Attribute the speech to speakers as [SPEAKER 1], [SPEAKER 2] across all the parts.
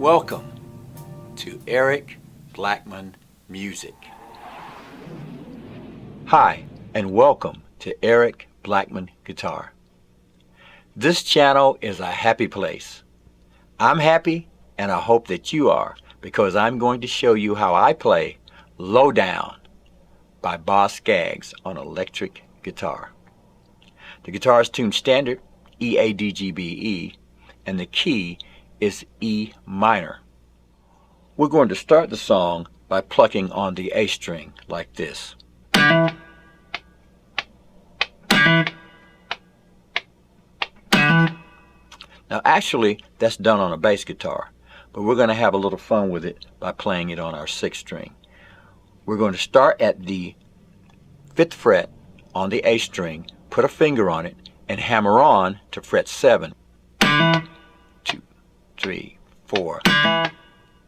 [SPEAKER 1] Welcome to Eric Blackmon Music. Hi, and welcome to Eric Blackmon Guitar. This channel is a happy place. I'm happy, and I hope that you are, because I'm going to show you how I play Lowdown by Scaggs on electric guitar. The guitar is tuned standard, E-A-D-G-B-E, and the key is E minor. We're going to start the song by plucking on the A string like this. Now actually that's done on a bass guitar, but we're going to have a little fun with it by playing it on our 6th string. We're going to start at the 5th fret on the A string, put a finger on it, and hammer on to fret 7. 2, 3, 4.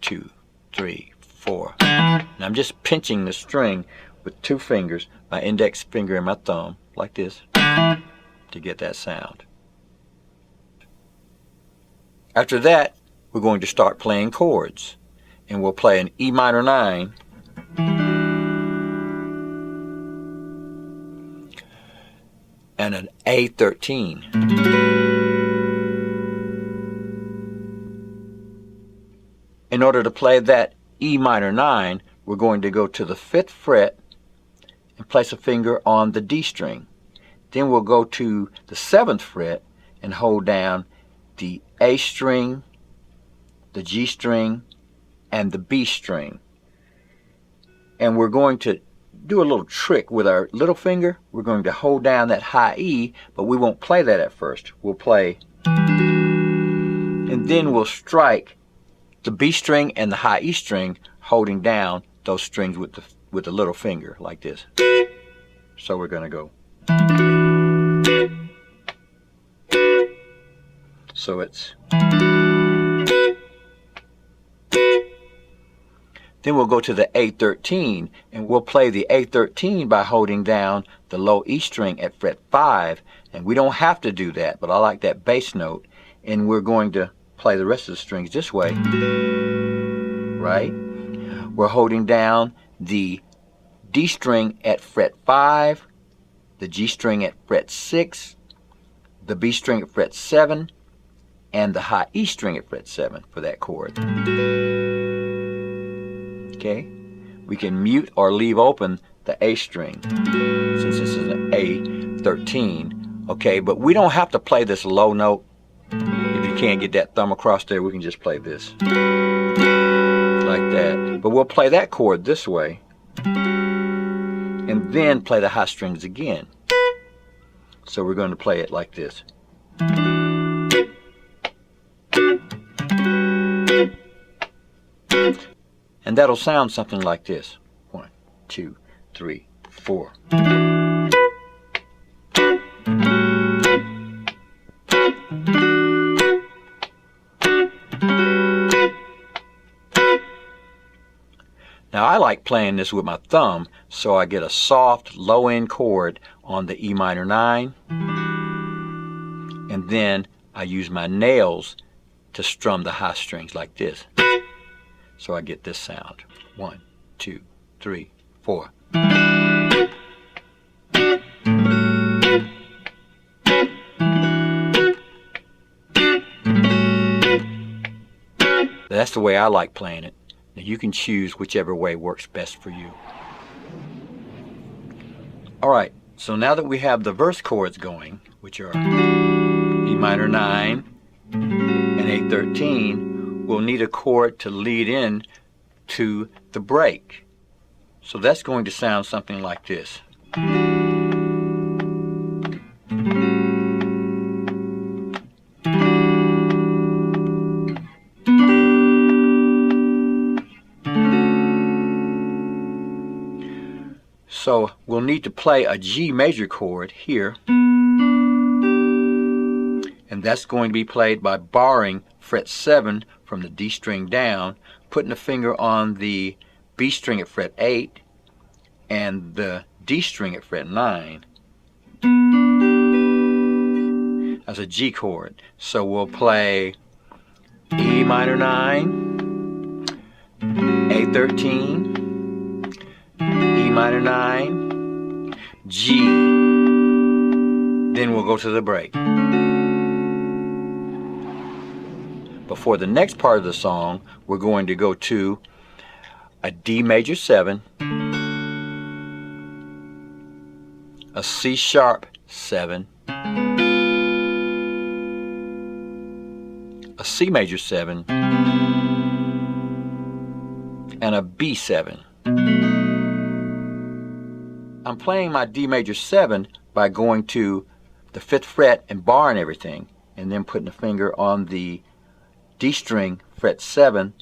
[SPEAKER 1] 2, 3, 4. Now I'm just pinching the string with 2 fingers, my index finger and my thumb, like this, to get that sound. After that, we're going to start playing chords, and we'll play an E minor 9, and an A13. In order to play that E minor 9, we're going to go to the 5th fret and place a finger on the D string. Then we'll go to the 7th fret and hold down the A string, the G string, and the B string. And we're going to do a little trick with our little finger. We're going to hold down that high E, but we won't play that at first. We'll play, and then we'll strike the B string and the high E string, holding down those strings with the little finger like this. So we're going to go. So it's. Then we'll go to the A13, and we'll play the A13 by holding down the low E string at fret 5. And we don't have to do that, but I like that bass note. And we're going to play the rest of the strings this way. Right? We're holding down the D string at fret 5, the G string at fret 6, the B string at fret 7, and the high E string at fret 7 for that chord. Okay? We can mute or leave open the A string since this is an A13. Okay, but we don't have to play this low note. If you can't get that thumb across there, we can just play this like that. But we'll play that chord this way and then play the high strings again. So we're going to play it like this. And that'll sound something like this. 1, 2, 3, 4. Now I like playing this with my thumb, so I get a soft low end chord on the E minor 9, and then I use my nails to strum the high strings like this. So I get this sound. 1, 2, 3, 4. That's the way I like playing it. Now you can choose whichever way works best for you. Alright, so now that we have the verse chords going, which are E minor 9 and A13, we'll need a chord to lead in to the break. So that's going to sound something like this. So we'll need to play a G major chord here, and that's going to be played by barring fret 7 from the D string down, putting a finger on the B string at fret 8 and the D string at fret 9 as a G chord. So we'll play E minor 9, A13, E minor 9, G. Then we'll go to the break. Before the next part of the song, we're going to go to a D major 7, a C sharp 7, a C major 7, and a B7. I'm playing my D major 7 by going to the 5th fret and barring everything, and then putting a finger on the D string fret 7,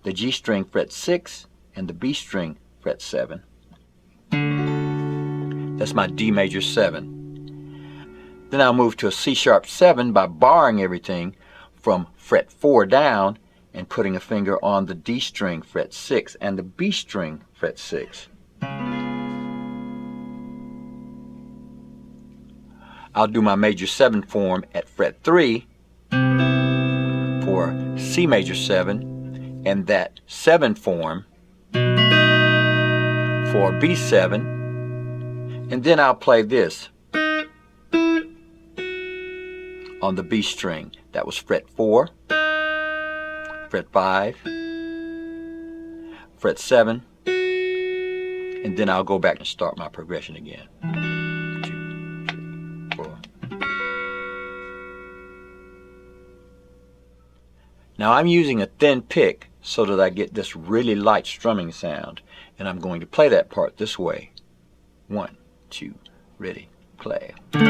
[SPEAKER 1] the G string fret 6, and the B string fret 7. That's my D major 7. Then I'll move to a C sharp 7 by barring everything from fret 4 down and putting a finger on the D string fret 6 and the B string fret 6. I'll do my major 7 form at fret 3 for C major 7, and that 7 form for B7, and then I'll play this on the B string. That was fret 4, fret 5, fret 7, and then I'll go back and start my progression again. 2, 3, 4. Now I'm using a thin pick so that I get this really light strumming sound, and I'm going to play that part this way. 1, 2, ready, play. 4.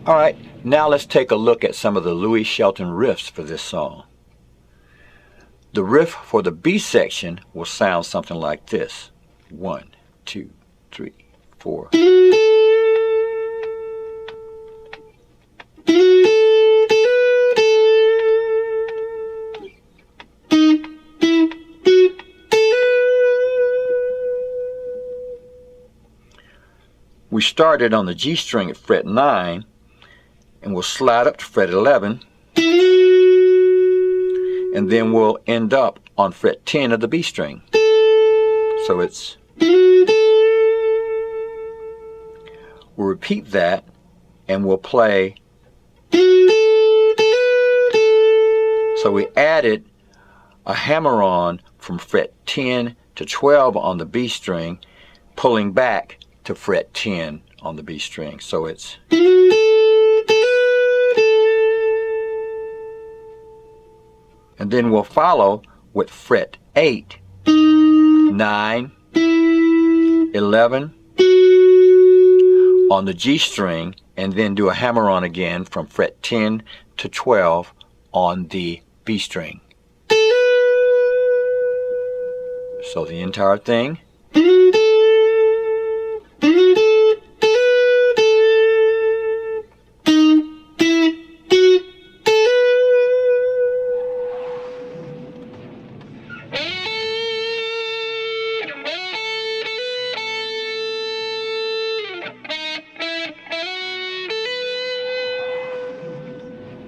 [SPEAKER 1] Alright, now let's take a look at some of the Louis Shelton riffs for this song. The riff for the B section will sound something like this. 1, 2, 3, 4. We started on the G string at fret 9, and we'll slide up to fret 11, and then we'll end up on fret 10 of the B string. So it's, we'll repeat that, and we'll play. So we added a hammer-on from fret 10 to 12 on the B string, pulling back to fret 10 on the B string. So it's, and then we'll follow with fret 8, 9, 11 on the G string, and then do a hammer-on again from fret 10 to 12 on the B string. So the entire thing.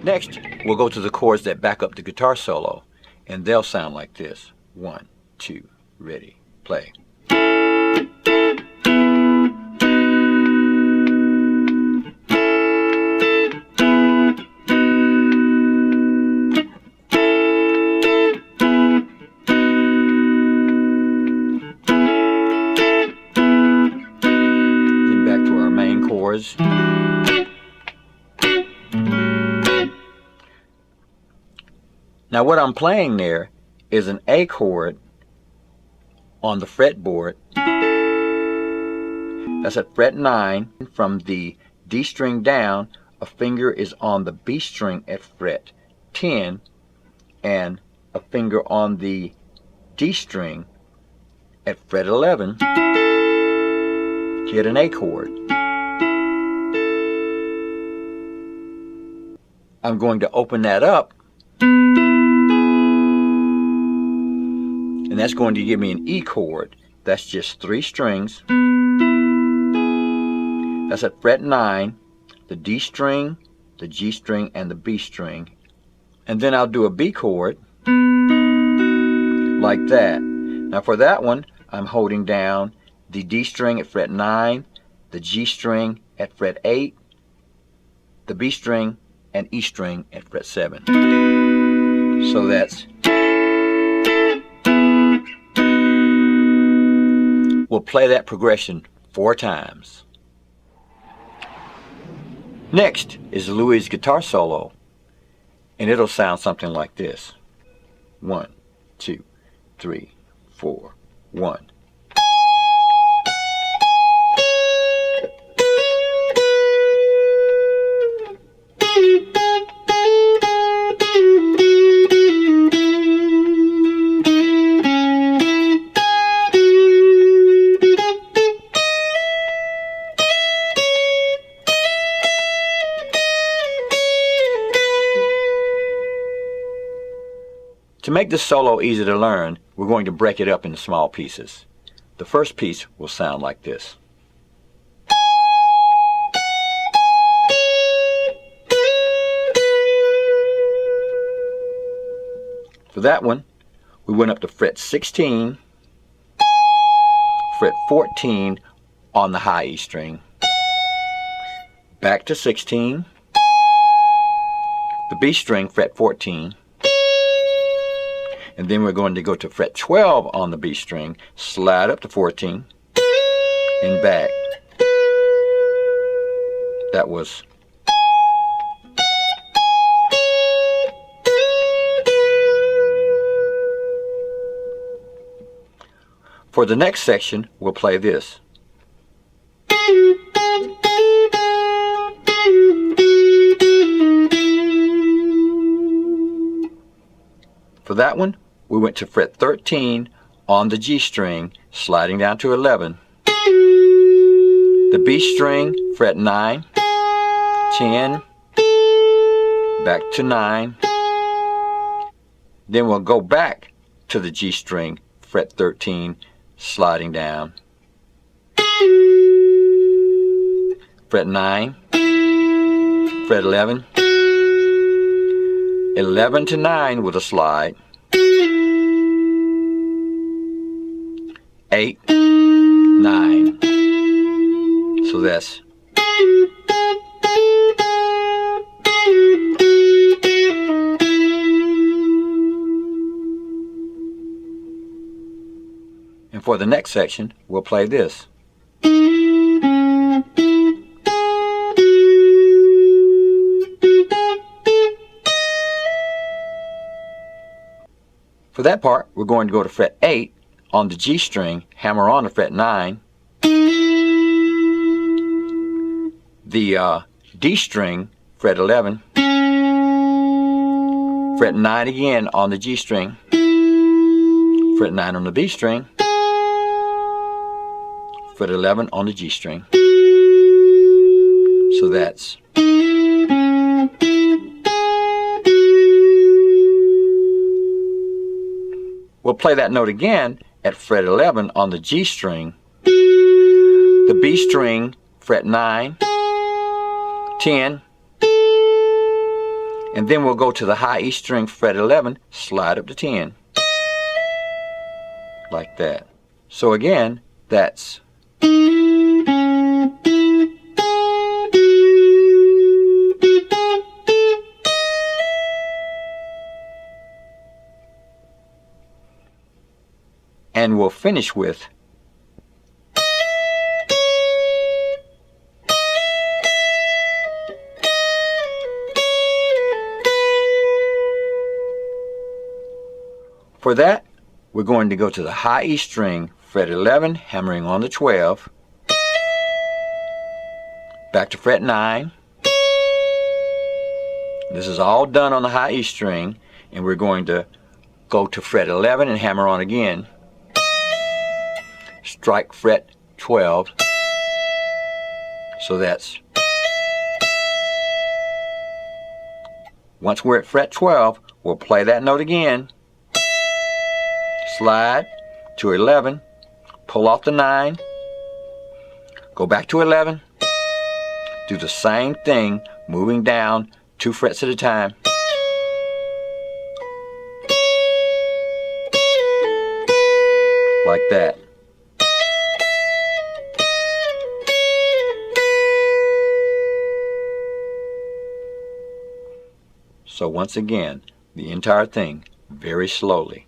[SPEAKER 1] Next, we'll go to the chords that back up the guitar solo, and they'll sound like this. 1, 2, ready, play. Then back to our main chords. Now what I'm playing there is an A chord on the fretboard. That's at fret 9. From the D string down, a finger is on the B string at fret 10, and a finger on the D string at fret 11 to hit an A chord. I'm going to open that up, and that's going to give me an E chord. That's just 3 strings. That's at fret 9, the D string, the G string, and the B string. And then I'll do a B chord like that. Now for that one, I'm holding down the D string at fret 9, the G string at fret 8, the B string and E string at fret 7. So that's, we'll play that progression 4 times. Next is Louis' guitar solo, and it'll sound something like this. 1, 2, 3, 4, 1. To make this solo easy to learn, we're going to break it up into small pieces. The first piece will sound like this. For that one, we went up to fret 16, fret 14 on the high E string, back to 16, the B string, fret 14, and then we're going to go to fret 12 on the B string, slide up to 14, and back. That was. For the next section, we'll play this. For that one, we went to fret 13 on the G string, sliding down to 11. The B string, fret 9, 10, back to 9. Then we'll go back to the G string, fret 13, sliding down. Fret 9, fret 11, 11 to 9 with a slide. 8, 9. So that's. And for the next section, we'll play this. For that part, we're going to go to fret 8 on the G string, hammer on to fret 9, the D string, fret 11, fret 9 again on the G string, fret 9 on the B string, fret 11 on the G string. So that's. We'll play that note again at fret 11 on the G string, the B string, fret 9, 10, and then we'll go to the high E string, fret 11, slide up to 10, like that. So again, that's. And we'll finish with. For that, we're going to go to the high E string, fret 11, hammering on the 12, back to fret 9. This is all done on the high E string, and we're going to go to fret 11 and hammer on again. Strike fret 12. So that's. Once we're at fret 12, we'll play that note again, slide to 11, pull off the 9, go back to 11, do the same thing, moving down 2 frets at a time. Like that. So once again, the entire thing very slowly.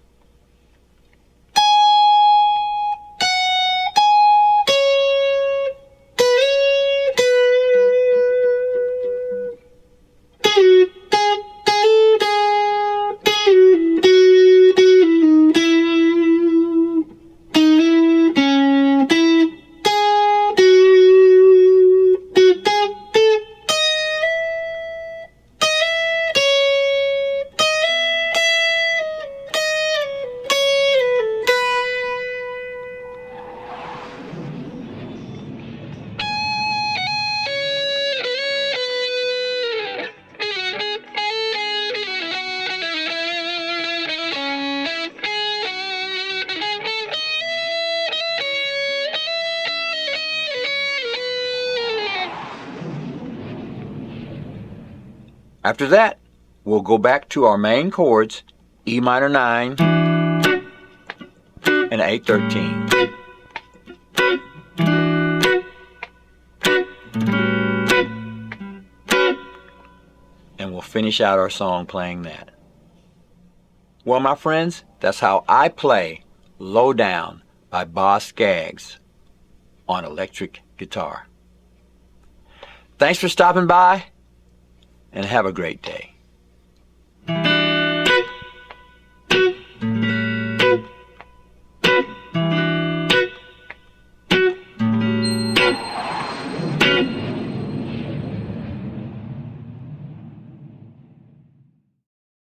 [SPEAKER 1] After that, we'll go back to our main chords, E minor 9 and A 13. And we'll finish out our song playing that. Well, my friends, that's how I play Lowdown by Boss Scaggs on electric guitar. Thanks for stopping by, and have a great day.